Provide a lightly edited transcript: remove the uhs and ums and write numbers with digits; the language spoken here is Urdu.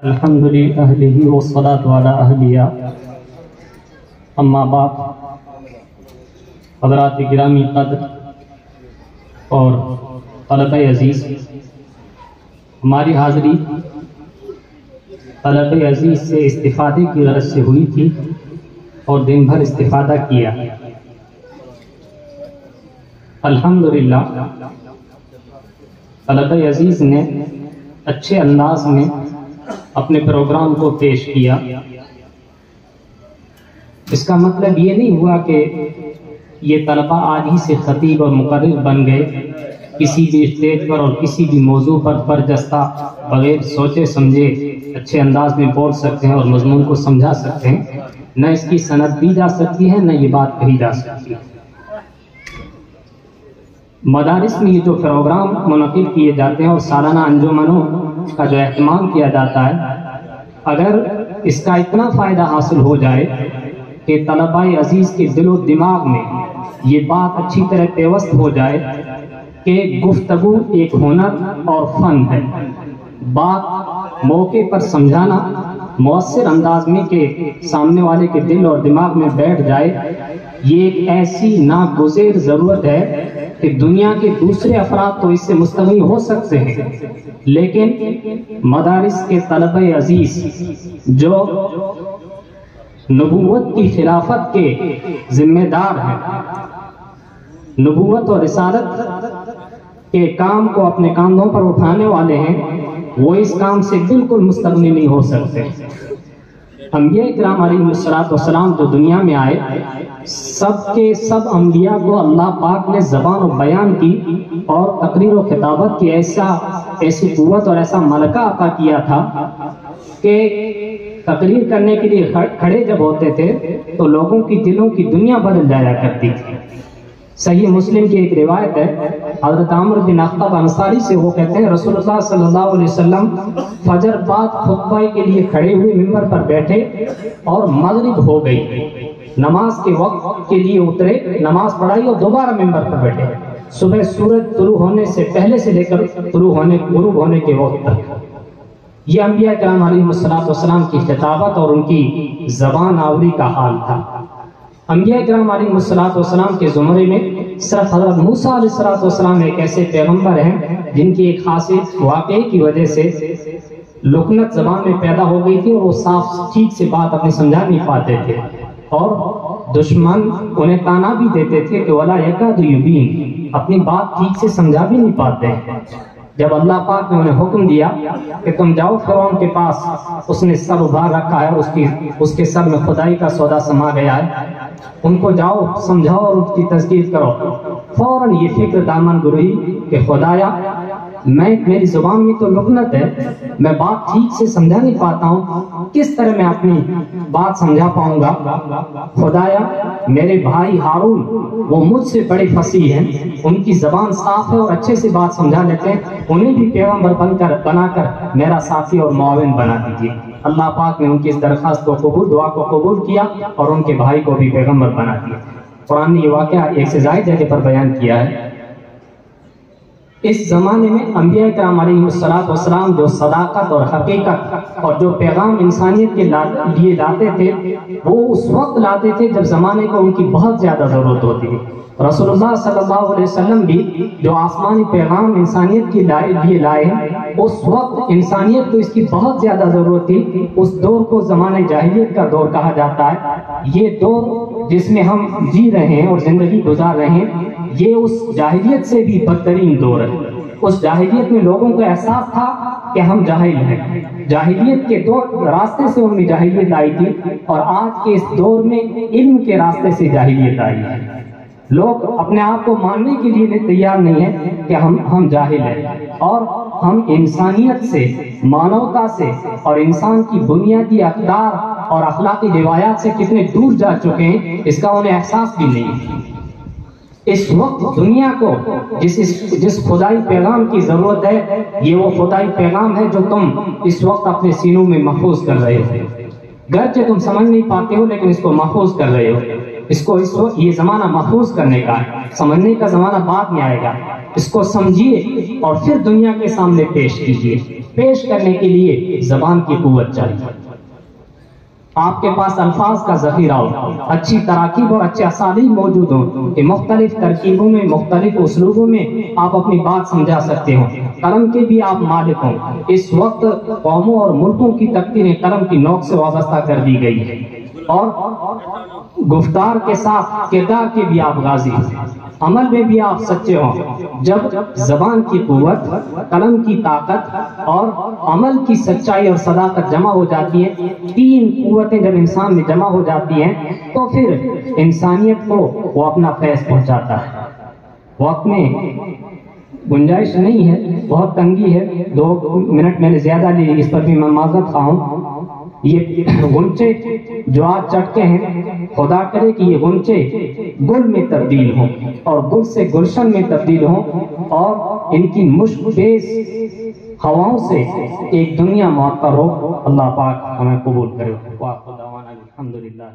الحمد للہ والصلاۃ علی اہلیہ اما بعد. حضرات گرامی قدر اور طلبہ عزیز، ہماری حاضری طلبہ عزیز سے استفادے کی غرض سے ہوئی تھی اور دن بھر استفادہ کیا. الحمدللہ طلبہ عزیز نے اچھے انداز میں اپنے پروگرام کو پیش کیا. اس کا مطلب یہ نہیں ہوا کہ یہ طلبہ آج ہی سے خطیب اور مقرر بن گئے، کسی بھی اسٹیج پر اور کسی بھی موضوع پر برجستہ بغیر سوچے سمجھے اچھے انداز میں بول سکتے ہیں اور مضمون کو سمجھا سکتے ہیں. نہ اس کی سند دی جا سکتی ہے، نہ یہ بات کہی جا سکتی ہے. مدارس میں یہ جو پروگرام منعقد کیے جاتے ہیں اور سالانہ انجمنوں کا جو اہتمام کیا جاتا ہے، اگر اس کا اتنا فائدہ حاصل ہو جائے کہ طلبہ عزیز کے دل و دماغ میں یہ بات اچھی طرح پیوست ہو جائے کہ گفتگو ایک ہنر اور فن ہے، بات موقع پر سمجھانا مؤثر انداز میں کہ سامنے والے کے دل اور دماغ میں بیٹھ جائے، یہ ایک ایسی ناگزیر ضرورت ہے کہ دنیا کے دوسرے افراد تو اس سے مستغنی ہو سکتے ہیں، لیکن مدارس کے طلبہ عزیز جو نبوت کی خلافت کے ذمہ دار ہیں، نبوت اور رسالت کے کام کو اپنے کاندھوں پر اٹھانے والے ہیں، وہ اس کام سے بالکل مستغنی نہیں ہو سکتے. انبیاء کرام علیہ السلام جو دنیا میں آئے، سب کے سب انبیاء کو اللہ پاک نے زبان و بیان کی اور تقریر و خطابت کی ایسی قوت اور ایسا ملکہ عطا کیا تھا کہ تقریر کرنے کے لیے کھڑے جب ہوتے تھے تو لوگوں کی دلوں کی دنیا بدل جایا کرتی تھی. صحیح مسلم کی ایک روایت ہے، حضرت عمر بن اخطب انصاری سے، وہ کہتے ہیں رسول اللہ صلی اللہ علیہ وسلم فجر بعد خطبہ کے لیے کھڑے ہوئے ممبر پر بیٹھے اور مغرب ہو گئی، نماز کے وقت کے لیے اترے، نماز پڑھائی اور دوبارہ ممبر پر بیٹھے. صبح سورج طلوع ہونے سے پہلے سے لے کر غروب ہونے کے وقت تک. یہ انبیاء کرام علیہ السلام کی خطابت اور ان کی زبان آوری کا حال تھا. انبیاء کرام علیہ السلام کے زمرے میں صرف حضرت موسیٰ علیہ السلام ایک ایسے پیغمبر ہیں جن کی ایک خاصیت واقعے کی وجہ سے لکنت زبان میں پیدا ہو گئی تھی اور وہ صاف ٹھیک سے بات اپنی سمجھا نہیں پاتے تھے اور دشمن انہیں تانا بھی دیتے تھے کہ وَلَا يَكَادُ يُبِينُ، اپنی بات ٹھیک سے سمجھا بھی نہیں پاتے. جب اللہ پاک نے انہیں حکم دیا کہ تم جاؤ فرعون کے پاس، اس نے سر ابھار رکھا ہے، اس کے سر میں خدائی کا سودا سما گیا ہے، ان کو جاؤ سمجھاؤ اور اس کی تذکیر کرو. فوراً یہ فکر دامن گروئی کہ خدایا میری زبان میں تو لکنت ہے، میں بات ٹھیک سے سمجھا نہیں پاتا ہوں، کس طرح میں اپنی بات سمجھا پاؤں گا. خدایا میرے بھائی ہارون وہ مجھ سے بڑے فصیح ہیں، ان کی زبان صاف ہے اور اچھے سے بات سمجھا لیتے ہیں، انہیں بھی پیغمبر بنا کر میرا ساتھی اور معاون بنا دیجیے. اللہ پاک نے ان کی اس درخواست کو قبول، دعا کو قبول کیا اور ان کے بھائی کو بھی پیغمبر بنا دیا. قرآن نے یہ واقعہ ایک سے زائد جگہ پر بیان کیا ہے. اس زمانے میں انبیاء کرام علیہ السلام جو صداقت اور حقیقت اور جو پیغام انسانیت کے لیے لاتے تھے، وہ اس وقت لاتے تھے جب زمانے کو ان کی بہت زیادہ ضرورت ہوتی ہے. رسول اللہ صلی اللہ علیہ وسلم بھی جو آسمانی پیغام انسانیت کے لیے لائے ہیں، اس وقت انسانیت کو اس کی بہت زیادہ ضرورت تھی. اس دور کو زمانہ جاہلیت کا دور کہا جاتا ہے. یہ دور جس میں ہم جی رہے ہیں اور زندگی گزار رہے ہیں، یہ اس جاہلیت سے بھی بدترین دور ہے. اس جاہلیت میں لوگوں کو احساس تھا کہ ہم جاہل ہیں. جاہلیت کے دور راستے سے ان میں جاہلیت آئی تھی اور آج کے اس دور میں علم کے راستے سے جاہلیت آئی ہے. لوگ اپنے آپ کو ماننے کے لیے تیار نہیں ہیں کہ ہم جاہل ہیں اور ہم انسانیت سے، مانوتا سے اور انسان کی بنیادی اقدار اور اخلاقی روایات سے کتنے دور جا چکے ہیں، اس کا انہیں احساس بھی نہیں ہے. اس وقت دنیا کو جس خدائی پیغام کی ضرورت ہے، یہ وہ خدائی پیغام ہے جو تم اس وقت اپنے سینوں میں محفوظ کر رہے ہو. گرچہ تم سمجھ نہیں پاتے ہو لیکن اس کو محفوظ کر رہے ہو. اس وقت یہ زمانہ محفوظ کرنے کا ہے، سمجھنے کا زمانہ بعد میں آئے گا. اس کو سمجھیے اور پھر دنیا کے سامنے پیش کیجیے. پیش کرنے کے لیے زبان کی قوت چاہیے. آپ کے پاس الفاظ کا ذخیرہ ہو، اچھی تراکیب اور اچھے اسالیب موجود ہوں کہ مختلف ترکیبوں میں، مختلف اسلوبوں میں آپ اپنی بات سمجھا سکتے ہوں. قلم کے بھی آپ مالک ہوں. اس وقت قوموں اور ملکوں کی تقدیریں قلم کی نوک سے وابستہ کر دی گئی ہے، اور گفتار کے ساتھ کردار کے بھی آپ غازی ہیں، عمل میں بھی آپ سچے ہوں. جب زبان کی قوت، قلم کی طاقت اور عمل کی سچائی اور صداقت جمع ہو جاتی ہے، تین قوتیں جب انسان میں جمع ہو جاتی ہیں تو پھر انسانیت کو وہ اپنا فیض پہنچاتا ہے. وقت میں گنجائش نہیں ہے، بہت تنگی ہے، 2 منٹ میں نے زیادہ لی، اس پر بھی میں معذرت خواہ ہوں. یہ غنچے جو آج چڑھتے ہیں، خدا کرے کہ یہ غنچے گل میں تبدیل ہوں اور گل سے گلشن میں تبدیل ہوں، اور ان کی مشک بیز ہواؤں سے ایک دنیا معطر ہو. اللہ پاک ہمیں قبول کرے. وآخر دعوانا الحمدللہ.